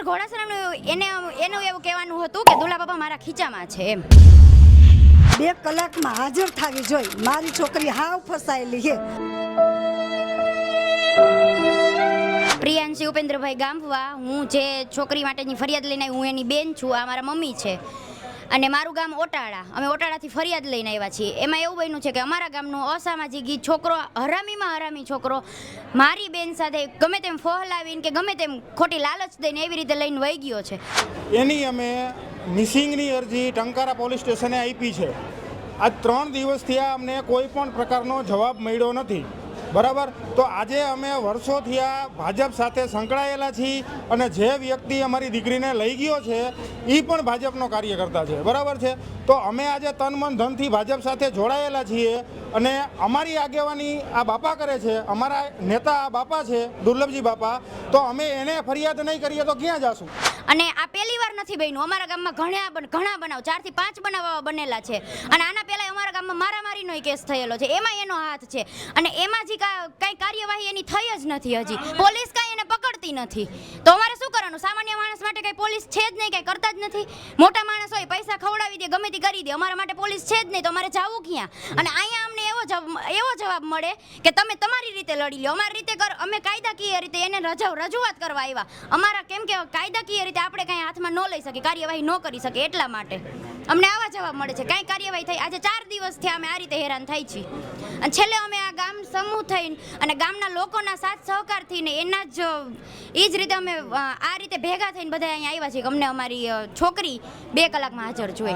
ઘોડાસરાનું એનું એવું કહેવાનું હતું કે દુલા બાપા મારા ખીચામાં છે એમ. 2 કલાકમાં હાજર થવી જોઈએ. મારી છોકરી હાવ ફસાયેલી છે. પ્રિયાંશી ઉપેન્દ્રભાઈ ગામવા, હું જે છોકરી માટેની ફરિયાદ લઈને આવી, હું એની બેન છું. આ મારા મમ્મી છે અને મારું ગામ ઓટાળા. અમે ઓટાળાથી ફરિયાદ લઈને આવ્યા છીએ. એમાં એવું બન્યું છે કે અમારા ગામનો અસામાજિક છોકરો, હરામીમાં હરામી છોકરો, મારી બેન સાથે ગમે તેમ ફોહલાવીને કે ગમે તેમ ખોટી લાલચ દઈને એવી રીતે લઈને વહી ગયો છે. એની અમે મિસિંગની અરજી ટંકારા પોલીસ સ્ટેશને આપી છે. આજ 3 દિવસથી અમને કોઈ પણ પ્રકારનો જવાબ મળ્યો નથી. બરાબર, તો આજે અમે વર્ષોથી આ ભાજપ સાથે સંકળાયેલા છીએ અને જે વ્યક્તિ અમારી દીકરીને લઈ ગયો છે એ પણ ભાજપનો કાર્યકર્તા છે. બરાબર છે, તો અમે આજે તન મન ધનથી ભાજપ સાથે જોડાયેલા છીએ અને અમારી આગેવાની આ બાપા કરે છે. અમારા નેતા આ બાપા છે, દુર્લભજી બાપા. તો અમે એને ફરિયાદ નહીં કરીએ તો ક્યાં જાશું? અને આ પહેલી વાર નથી બન્યું. અમારા ગામમાં ઘણા બનાવ, 4 થી 5 બનાવ બનેલા છે. અને આના પહેલા અમારા ગામમાં મારામારીનો કેસ થયેલો છે, એમાં એનો હાથ છે. અને એમાં જ કઈ કાર્યવાહી એની થઈ જ નથી. હજી પોલીસ કઈ એને પકડતી નથી. તો અમારે શું કરવાનું? સામાન્ય માણસ માટે કઈ પોલીસ છે જ નહીં, કઈ કરતા જ નથી. મોટા માણસ હોય, પૈસા ખવડાવી દે, ગમે તે કરી દે. અમારા માટે પોલીસ છે જ નહીં, તો અમારે જવું ક્યાં? અને અહીંયા અમને એવો જવાબ મળે કે તમે તમારી રીતે લડી લો, અમારી રીતે કરો. અમે કાયદાકીય રીતે એને રજૂઆત કરવા આવ્યા. અમારા કેમ કે કાયદાકીય રીતે આપણે કાંઈ હાથમાં ન લઈ શકીએ, કાર્યવાહી ન કરી શકીએ, એટલા માટે અમને આવા જવાબ મળે છે. કાંઈ કાર્યવાહી થઈ આજે 4 દિવસથી અમે આ રીતે હેરાન થઈ છીએ. અને છેલ્લે અમે આ ગામ સમૂહ થઈને અને ગામના લોકોના સાથ સહકારથી ને એના એ જ રીતે અમે આ રીતે ભેગા થઈને બધા અહીંયા આવ્યા છીએ કે અમને અમારી છોકરી 2 કલાકમાં હાજર જોઈએ.